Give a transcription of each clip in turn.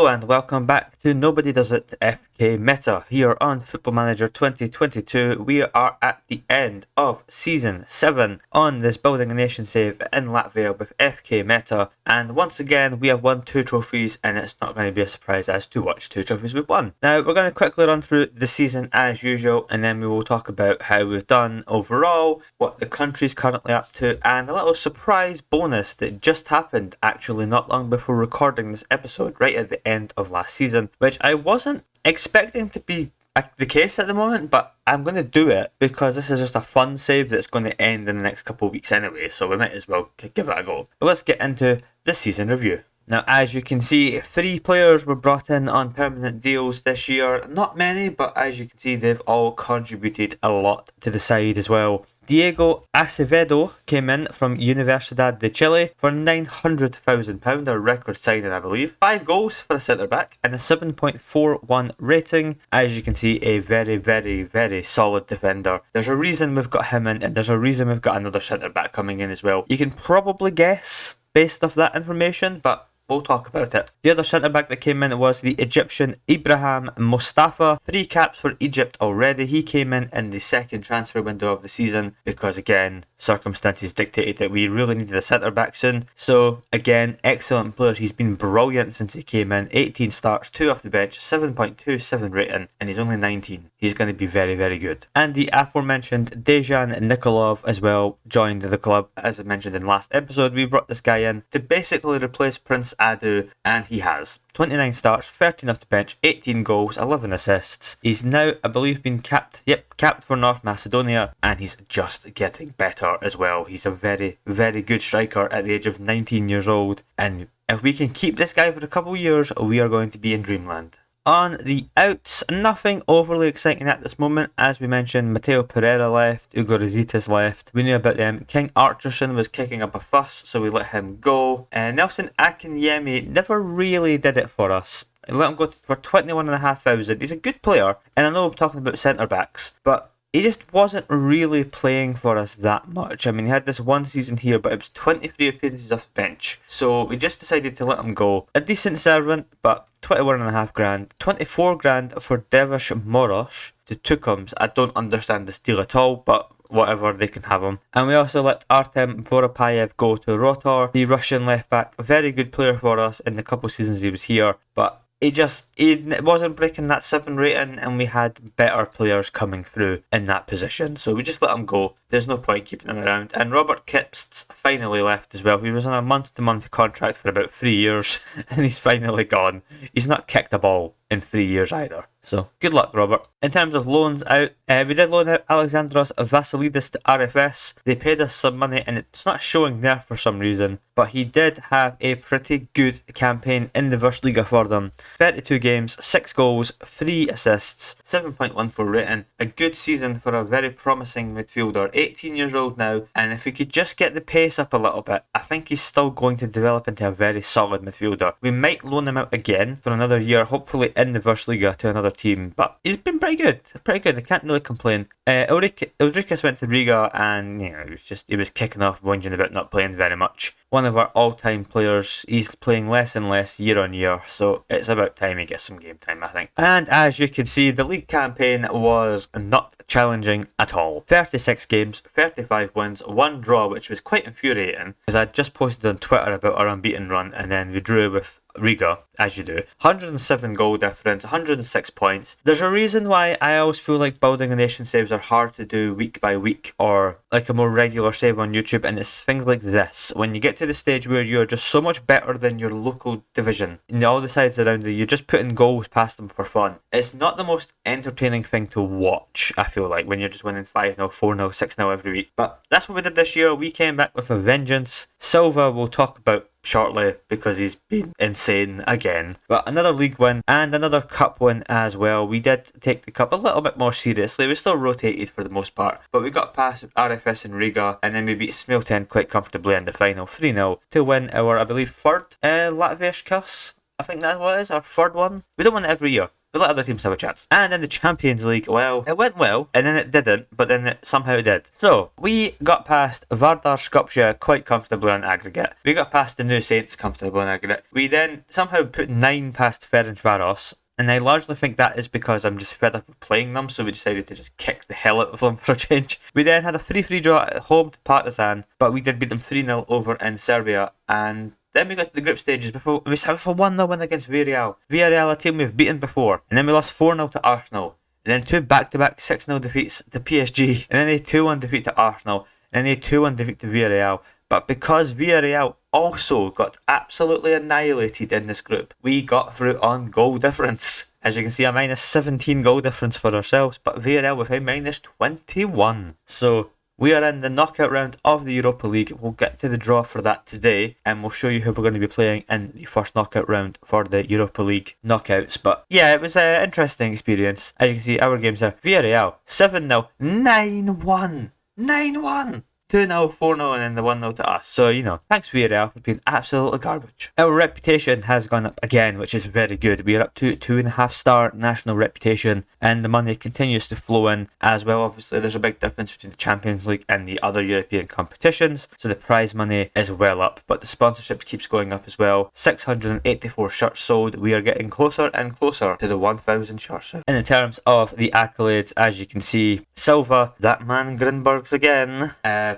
Hello and welcome back to Nobody Does It FK Metta here on Football Manager 2022. We are at the end of Season 7 on this Building a Nation save in Latvia with FK Metta, and once again we have won 2 trophies, and it's not going to be a surprise as to which 2 trophies we've won. Now we're going to quickly run through the season as usual, and then we will talk about how we've done overall, what the country's currently up to, and a little surprise bonus that just happened actually not long before recording this episode, right at the end of last season, which I wasn't expecting to be the case at the moment, but I'm going to do it because this is just a fun save that's going to end in the next couple of weeks anyway, so we might as well give it a go. But let's get into the season review. Now, as you can see, 3 players were brought in on permanent deals this year. Not many, but as you can see, they've all contributed a lot to the side as well. Diego Acevedo came in from Universidad de Chile for £900,000, a record signing I believe. 5 goals for a centre-back and a 7.41 rating. As you can see, a very, very, very solid defender. There's a reason we've got him in, and there's a reason we've got another centre-back coming in as well. You can probably guess based off that information, but we'll talk about it. The other centre-back that came in was the Egyptian Ibrahim Mustafa. 3 caps for Egypt already. He came in the second transfer window of the season because, again, circumstances dictated that we really needed a centre-back soon. So, again, excellent player. He's been brilliant since he came in. 18 starts, 2 off the bench, 7.27 rating, and he's only 19. He's going to be very, very good. And the aforementioned Dejan Nikolov as well joined the club. As I mentioned in last episode, we brought this guy in to basically replace Prince Adu, and he has. 29 starts, 13 off the bench, 18 goals, 11 assists. He's now, I believe, been capped for North Macedonia, and he's just getting better as well. He's a very, very good striker at the age of 19 years old, and if we can keep this guy for a couple of years, we are going to be in dreamland. On the outs, nothing overly exciting at this moment. As we mentioned, Mateo Pereira left, Ugo Rositas left. We knew about them. King Archerson was kicking up a fuss, so we let him go. Nelson Akinyemi never really did it for us. I let him go for 21,500. He's a good player, and I know we're talking about centre-backs, but he just wasn't really playing for us that much. I mean, he had this one season here, but it was 23 appearances off the bench. So we just decided to let him go. A decent servant, but 21.5 grand. 24 grand for Devish Morosh to Tukums. I don't understand this deal at all, but whatever, they can have him. And we also let Artem Voropayev go to Rotor, the Russian left back. Very good player for us in the couple seasons he was here, but he wasn't breaking that 7 rating, and we had better players coming through in that position, so we just let him go. There's no point keeping him around. And Robert Kipst finally left as well. He was on a month-to-month contract for about 3 years, and he's finally gone. He's not kicked a ball in 3 years either. So, good luck, Robert. In terms of loans out, we did loan out Alexandros Vasilidis to RFS. They paid us some money, and it's not showing there for some reason, but he did have a pretty good campaign in the Versliga for them. 32 games, 6 goals, 3 assists, 7.14 rating. A good season for a very promising midfielder. 18 years old now, and if we could just get the pace up a little bit, I think he's still going to develop into a very solid midfielder. We might loan him out again for another year, hopefully in the Versliga to another team, but he's been pretty good. I can't really complain. Ulrikes went to Riga, and he was kicking off, whinging about not playing very much. One of our all-time players. He's playing less and less year on year, so it's about time he gets some game time, I think. And as you can see, the league campaign was not challenging at all. 36 games, 35 wins, 1 draw, which was quite infuriating, because I just posted on Twitter about our unbeaten run, and then we drew with Riga, as you do. 107 goal difference, 106 points. There's a reason why I always feel like Building a Nation saves are hard to do week by week, or like a more regular save on YouTube, and it's things like this. When you get to the stage where you're just so much better than your local division, and all the sides around you, you're just putting goals past them for fun. It's not the most entertaining thing to watch, I feel like, when you're just winning 5-0, 4-0, 6-0 every week. But that's what we did this year. We came back with a vengeance. Silva we'll talk about shortly because he's been insane again. But another league win and another cup win as well. We did take the cup a little bit more seriously. We still rotated for the most part, but we got past RFS and Riga, and then we beat Smilten quite comfortably in the final 3-0 to win our, I believe, third Latvia Cups. I think that's what it is, our third one. We don't win it every year. we let other teams have a chance. And in the Champions League, well, it went well, and then it didn't, but then it somehow did. So, we got past Vardar Skopje quite comfortably on aggregate. We got past the New Saints comfortably on aggregate. We then somehow put 9 past Ferencvaros. And I largely think that is because I'm just fed up of playing them, so we decided to just kick the hell out of them for a change. We then had a 3-3 draw at home to Partizan, but we did beat them 3-0 over in Serbia, and then we got to the group stages before we started for 1-0 win against Villarreal. Villarreal, a team we've beaten before, and then we lost 4-0 to Arsenal, and then 2 back-to-back 6-0 defeats to PSG, and then a 2-1 defeat to Arsenal, and then a 2-1 defeat to Villarreal. But because Villarreal also got absolutely annihilated in this group, we got through on goal difference. As you can see, a minus 17 goal difference for ourselves, but Villarreal with a minus 21. So we are in the knockout round of the Europa League. We'll get to the draw for that today, and we'll show you who we're going to be playing in the first knockout round for the Europa League knockouts. But yeah, it was an interesting experience. As you can see, our games are Villarreal 7-0, 9-1, 9-1. 2-0, 4-0, and then the 1-0 to us. So, thanks Villarreal for being absolutely garbage. Our reputation has gone up again, which is very good. We are up to 2.5-star national reputation, and the money continues to flow in as well. Obviously, there's a big difference between the Champions League and the other European competitions, so the prize money is well up, but the sponsorship keeps going up as well. 684 shirts sold. We are getting closer and closer to the 1,000 shirts. And in terms of the accolades, as you can see, Silva, that man Grinbergs again,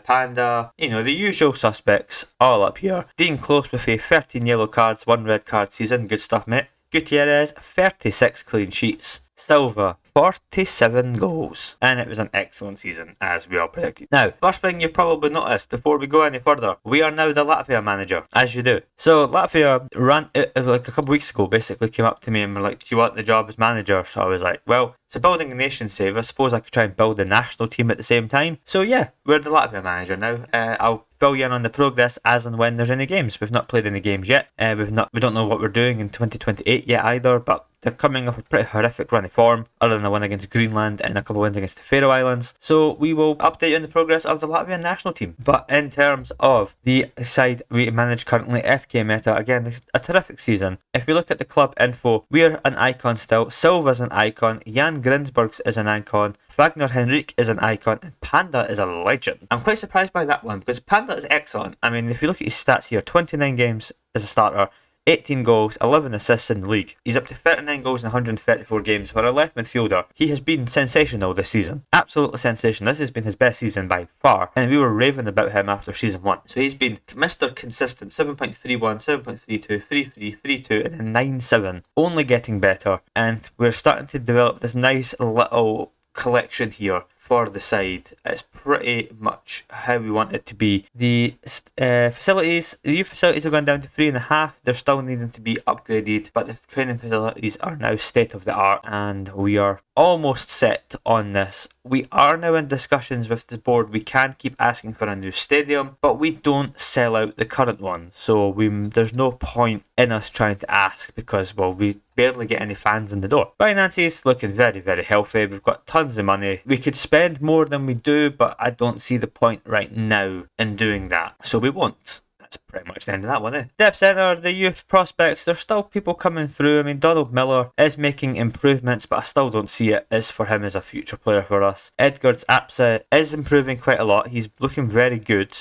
Panda, the usual suspects all up here. Dean Close with a 13 yellow cards, 1 red card season. Good stuff, mate. Gutierrez, 36 clean sheets. Silva, 47 goals. And it was an excellent season, as we all predicted. Now, first thing you've probably noticed before we go any further, we are now the Latvia manager, as you do. So, Latvia ran, like a couple of weeks ago, basically came up to me and were like, do you want the job as manager? So I was like, well, it's a building a nation save. I suppose I could try and build a national team at the same time. So yeah, we're the Latvia manager now. I'll fill you in on the progress as and when there's any games. We've not played any games yet. We don't know what we're doing in 2028 yet either, but they're coming off a pretty horrific run of form, other than the win against Greenland and a couple of wins against the Faroe Islands. So we will update you on the progress of the Latvian national team. But in terms of the side we manage currently, FK Metta, again, a terrific season. If we look at the club info, we're an icon still. Silva's an icon. Jan Grinsbergs is an icon. Ragnar Henry is an icon, and Panda is a legend. I'm quite surprised by that one, because Panda is excellent. I mean, if you look at his stats here, 29 games as a starter, 18 goals, 11 assists in the league. He's up to 39 goals in 134 games. For a left midfielder, he has been sensational this season. Absolutely sensational. This has been his best season by far, and we were raving about him after season 1. So he's been Mr. Consistent, 7.31, 7.32, 3.3, 3.2, and then 9.7. Only getting better, and we're starting to develop this nice little collection here for the side. It's pretty much how we want it to be. The facilities, the youth facilities have gone down to 3.5. They're still needing to be upgraded, but the training facilities are now state of the art, and we are almost set on this. We are now in discussions with the board. We can keep asking for a new stadium, but we don't sell out the current one, so there's no point in us trying to ask, because, well, we barely get any fans in the door. Finances looking very, very healthy. We've got tons of money. We could spend more than we do, but I don't see the point right now in doing that, so we won't. That's pretty much the end of that one, Depth centre, the youth prospects, there's still people coming through. I mean, Donald Miller is making improvements, but I still don't see it as for him as a future player for us. Edgar's Apsa is improving quite a lot. He's looking very good.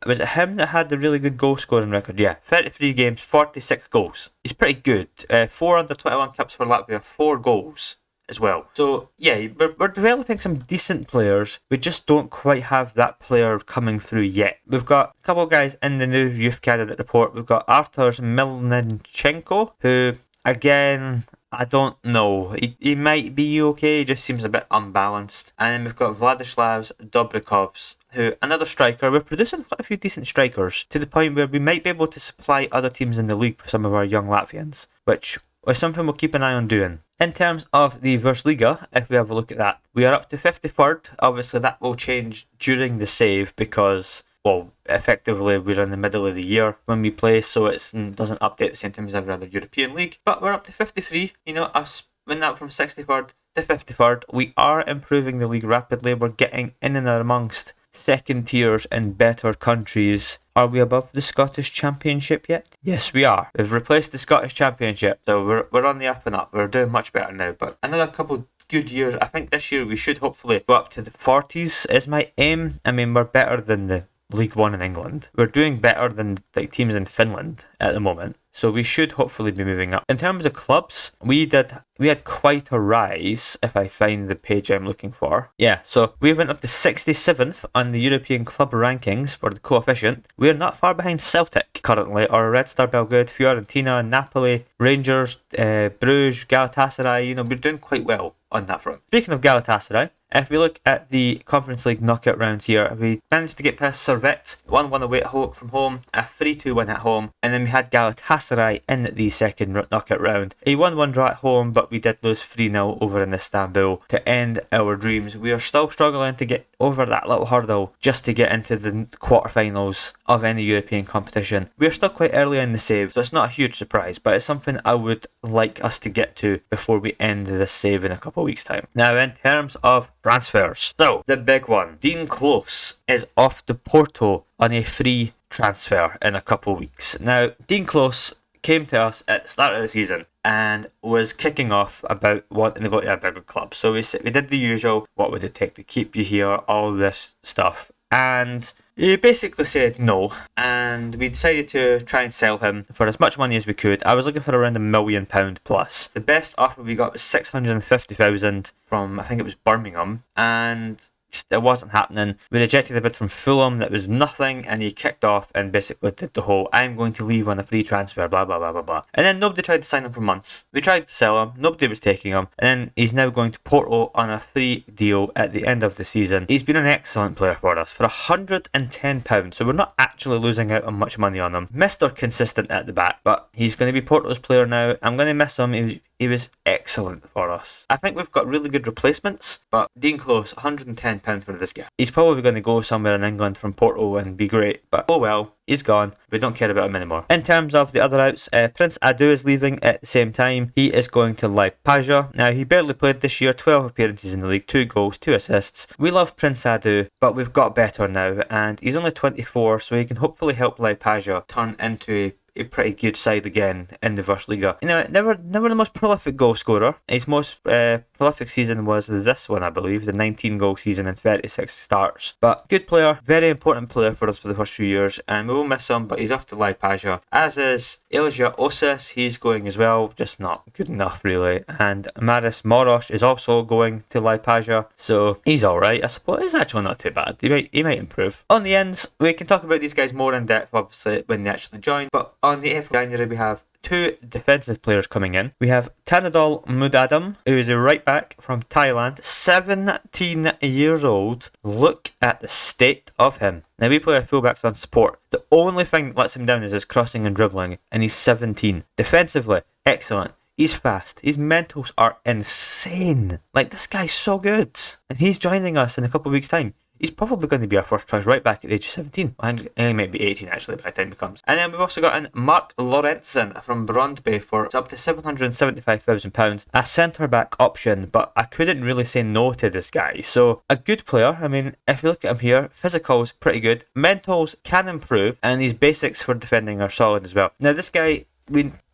Was it him that had the really good goal scoring record? Yeah, 33 games, 46 goals. He's pretty good. 4 under 21 caps for Latvia, 4 goals as well. So yeah, we're developing some decent players. We just don't quite have that player coming through yet. We've got a couple of guys in the new youth candidate report. We've got Arturs Melnichenko, who, again, I don't know. He might be okay. He just seems a bit unbalanced. And then we've got Vladislavs Dobrikovs, who, another striker. We're producing quite a few decent strikers, to the point where we might be able to supply other teams in the league with some of our young Latvians, which is something we'll keep an eye on doing. In terms of the Versliga, if we have a look at that, we are up to 53rd. Obviously, that will change during the save because, well, effectively we're in the middle of the year when we play, so it doesn't update at the same time as every other European league. But we're up to 53. Us went up from 63rd to 53rd. We are improving the league rapidly. We're getting in and amongst second tiers in better countries. Are we above the Scottish Championship yet? Yes, we are. We've replaced the Scottish Championship, so we're on the up and up. We're doing much better now, but another couple good years. I think this year we should hopefully go up to the 40s is my aim. I mean, we're better than the League One in England. We're doing better than like teams in Finland at the moment. So we should hopefully be moving up. In terms of clubs, we had quite a rise, if I find the page I'm looking for. Yeah, so we went up to 67th on the European club rankings for the coefficient. We're not far behind Celtic currently, or Red Star Belgrade, Fiorentina, Napoli, Rangers, Bruges, Galatasaray. We're doing quite well on that front. Speaking of Galatasaray, if we look at the Conference League knockout rounds here, we managed to get past Servette, 1-1 away from home, a 3-2 win at home, and then we had Galatasaray in the second knockout round. A 1-1 draw at home, but we did lose 3-0 over in Istanbul to end our dreams. We are still struggling to get over that little hurdle just to get into the quarterfinals of any European competition. We are still quite early in the save, so it's not a huge surprise, but it's something I would like us to get to before we end this save in a couple of weeks' time. Now, in terms of transfers, so the big one, Dean Close is off to Porto on a free transfer in a couple of weeks. Now, Dean Close came to us at the start of the season and was kicking off about wanting to go to a bigger club. So we did the usual, what would it take to keep you here, all this stuff. And he basically said no, and we decided to try and sell him for as much money as we could. I was looking for around £1 million plus. The best offer we got was 650,000 from, I think it was Birmingham, and it wasn't happening. We rejected a bid from Fulham that was nothing, and he kicked off and basically did the whole I'm going to leave on a free transfer, blah blah blah blah blah. And then nobody tried to sign him for months. We tried to sell him, nobody was taking him, and then he's now going to Porto on a free deal at the end of the season. He's been an excellent player for us for £110, so we're not actually losing out on much money on him. Mr. Consistent at the back, but he's going to be Porto's player now. I'm going to miss him. He was excellent for us. I think we've got really good replacements, but Dean Close, £110 for this guy. He's probably going to go somewhere in England from Porto and be great, but oh well, he's gone. We don't care about him anymore. In terms of the other outs, Prince Adu is leaving at the same time. He is going to Latvia. Now, he barely played this year, 12 appearances in the league, 2 goals, 2 assists. We love Prince Adu, but we've got better now, and he's only 24, so he can hopefully help Latvia turn into a pretty good side again in the First Liga. Never the most prolific goal scorer. His most prolific season was this one, I believe, the 19 goal season and 36 starts. But good player, very important player for us for the first few years, and we will miss him, but he's off to Liepāja. As is Elijah Osis, he's going as well, just not good enough really. And Maris Moros is also going to Liepāja, so he's alright. I suppose he's actually not too bad. He might improve. On the ends, we can talk about these guys more in depth, obviously, when they actually join, but on the 8th of January, we have 2 defensive players coming in. We have Tanadol Mudadam, who is a right back from Thailand, 17 years old. Look at the state of him. Now, we play our fullbacks on support. The only thing that lets him down is his crossing and dribbling, and he's 17. Defensively, excellent. He's fast. His mentals are insane. Like, this guy's so good. And he's joining us in a couple of weeks' time. He's probably going to be our first choice right back at the age of 17. And he might be 18 actually by the time he comes. And then we've also got in Mark Lorenson from Brøndby for up to £775,000. A centre back option, but I couldn't really say no to this guy. So a good player. I mean, if you look at him here, physical's pretty good. Mentals can improve, and his basics for defending are solid as well. Now this guy,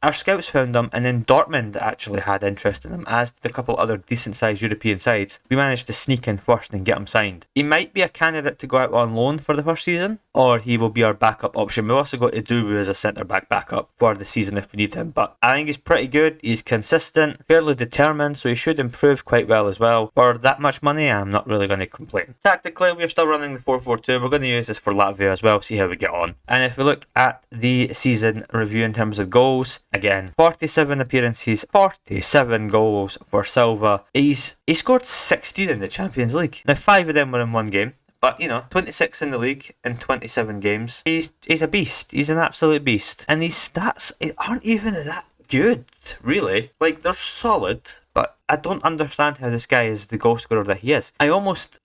our scouts found him, and then Dortmund actually had interest in him, as did a couple other decent-sized European sides. We managed to sneak in first and get him signed. He might be a candidate to go out on loan for the first season, or he will be our backup option. We've also got Idubu as a centre-back backup for the season if we need him, but I think he's pretty good. He's consistent, fairly determined, so he should improve quite well as well. For that much money, I'm not really going to complain. Tactically, we're still running the 4-4-2. We're going to use this for Latvia as well, see how we get on. And if we look at the season review in terms of goals, again, 47 appearances, 47 goals for Silva. He scored 16 in the Champions League. Now 5 of them were in one game, but 26 in the league in 27 games. He's a beast. He's an absolute beast. And these stats aren't even that good, really. Like, they're solid, but I don't understand how this guy is the goal scorer that he is. I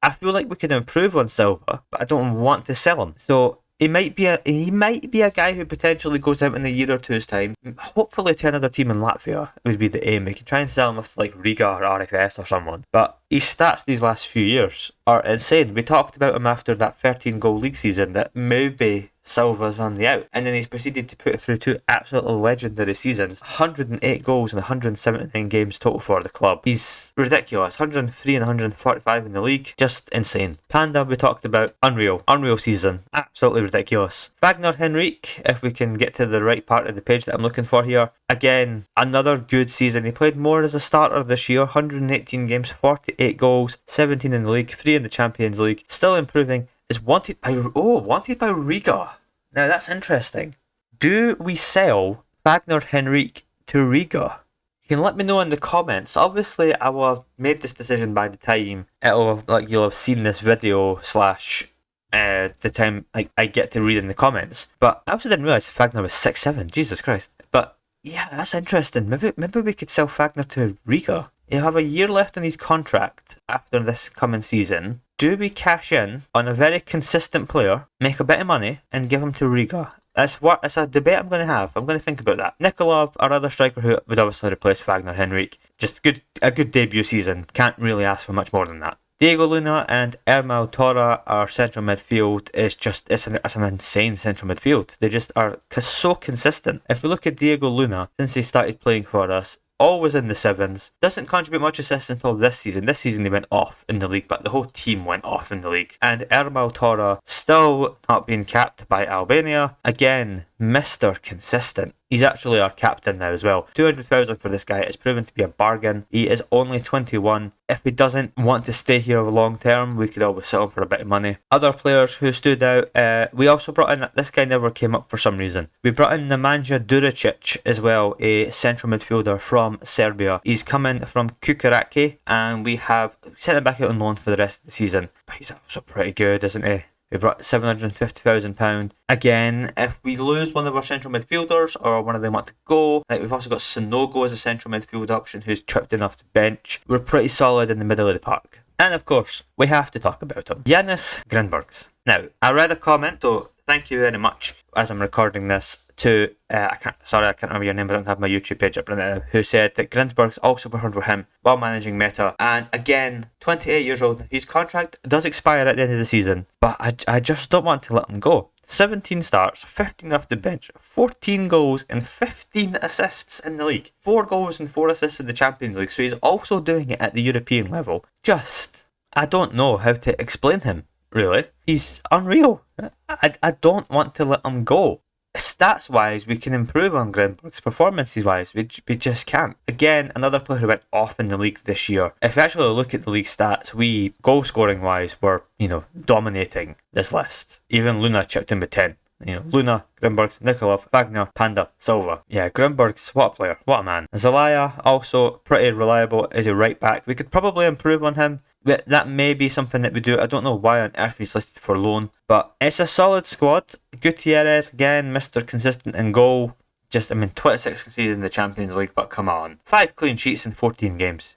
feel like we can improve on Silva, but I don't want to sell him. So he might be a guy who potentially goes out in a year or two's time. Hopefully to another team in Latvia would be the aim. We can try and sell him with like Riga or RFS or someone. But his stats these last few years are insane. We talked about him after that 13 goal league season that maybe Silva's on the out. And then he's proceeded to put it through 2 absolutely legendary seasons. 108 goals in 179 games total for the club. He's ridiculous. 103 and 145 in the league. Just insane. Panda we talked about. Unreal. Unreal season. Absolutely ridiculous. Ragnar Henry, if we can get to the right part of the page that I'm looking for here. Again, another good season. He played more as a starter this year. 118 games, 48 goals, 17 in the league, 3 in the Champions League. Still improving. Is wanted by Riga. Now that's interesting. Do we sell Ragnar Henry to Riga? You can let me know in the comments. Obviously, I will have made this decision by the time you'll have seen this video / the time I get to read in the comments. But I also didn't realise Ragnar was 6'7". Jesus Christ. But yeah, that's interesting. Maybe we could sell Ragnar to Riga. He'll have a year left on his contract after this coming season. Do we cash in on a very consistent player, make a bit of money, and give him to Riga? That's a debate I'm going to have. I'm going to think about that. Nikolov, our other striker who would obviously replace Ragnar Henry. Just a good debut season. Can't really ask for much more than that. Diego Luna and Ermal Tora, our central midfield, it's an insane central midfield. They just are so consistent. If we look at Diego Luna, since he started playing for us, always in the sevens, doesn't contribute much assists until this season. This season they went off in the league, but the whole team went off in the league. And Ermal Tora still not being capped by Albania. Again, Mr. Consistent. He's actually our captain now as well. 200,000 for this guy. It's proven to be a bargain. He is only 21. If he doesn't want to stay here long term, we could always sell him for a bit of money. Other players who stood out, we also brought in, this guy never came up for some reason. We brought in Nemanja Duričić as well, a central midfielder from Serbia. He's coming from Kukaraki, and we have sent him back out on loan for the rest of the season. But he's also pretty good, isn't he? We brought £750,000. Again, if we lose one of our central midfielders or one of them want to go, we've also got Sonogo as a central midfield option who's tripped enough to bench. We're pretty solid in the middle of the park. And of course, we have to talk about him. Yanis Grinbergs. Now, I read a comment, so thank you very much as I'm recording this to, I can't remember your name, I don't have my YouTube page up right now, who said that Grinbergs also performed for him while managing Metta. And again, 28 years old, his contract does expire at the end of the season, but I just don't want to let him go. 17 starts, 15 off the bench, 14 goals and 15 assists in the league. 4 goals and 4 assists in the Champions League, so he's also doing it at the European level. I don't know how to explain him, really. He's unreal. I don't want to let him go. Stats wise, we can improve on Grinbergs. Performances wise, we just can't. Again, another player who went off in the league this year. If you actually look at the league stats, we, goal scoring wise, were, dominating this list. Even Luna chipped in with 10. Luna, Grinbergs, Nikolov, Wagner, Panda, Silva. Yeah, Grinbergs, what a player, what a man. Zelaya, also pretty reliable as a right back. We could probably improve on him. That may be something that we do. I don't know why on earth he's listed for loan, but it's a solid squad. Gutierrez, again, Mr. Consistent in goal. 26 conceded in the Champions League, but come on. 5 clean sheets in 14 games.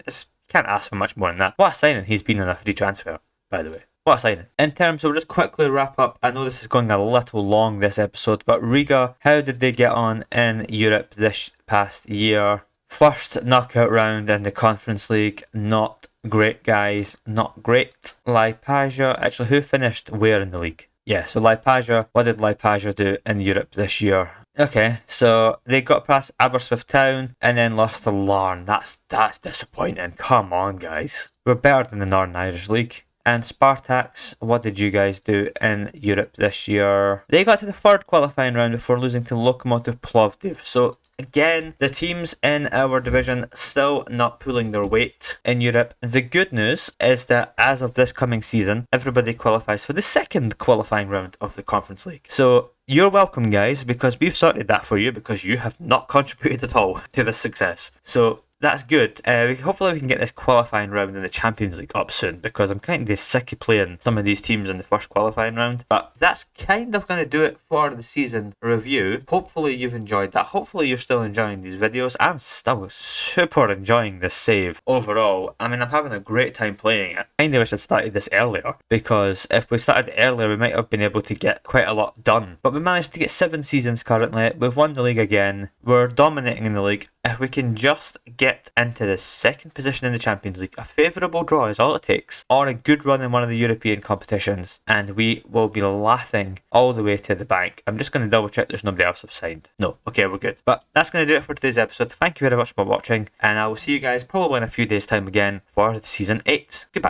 Can't ask for much more than that. What a signing. He's been on a free transfer, by the way. What a signing. In terms of, we'll just quickly wrap up. I know this is going a little long, this episode, but Riga, how did they get on in Europe this past year? First knockout round in the Conference League, not great, guys, not great. Liepāja, actually, who finished where in the league? Yeah, so Liepāja, what did Liepāja do in Europe this year? Okay, so they got past Aberystwyth Town and then lost to Larne. That's disappointing. Come on, guys. We're better than the Northern Irish League. And Spartaks, what did you guys do in Europe this year? They got to the third qualifying round before losing to Lokomotiv Plovdiv. So again, the teams in our division still not pulling their weight in Europe. The good news is that as of this coming season, everybody qualifies for the second qualifying round of the Conference League. So you're welcome, guys, because we've sorted that for you because you have not contributed at all to this success. So that's good. Hopefully we can get this qualifying round in the Champions League up soon, because I'm kind of sick of playing some of these teams in the first qualifying round. But that's kind of going to do it for the season review. Hopefully you've enjoyed that. Hopefully you're still enjoying these videos. I'm still super enjoying this save overall. I mean, I'm having a great time playing it. I kind of wish I'd started this earlier, because if we started earlier we might have been able to get quite a lot done. But we managed to get 7 seasons currently. We've won the league again. We're dominating in the league. If we can just get get into the second position in the Champions League. A favourable draw is all it takes, or a good run in one of the European competitions, and we will be laughing all the way to the bank. I'm just going to double check there's nobody else have signed. No, okay, we're good. But that's going to do it for today's episode. Thank you very much for watching, and I will see you guys probably in a few days' time again for Season 8. Goodbye.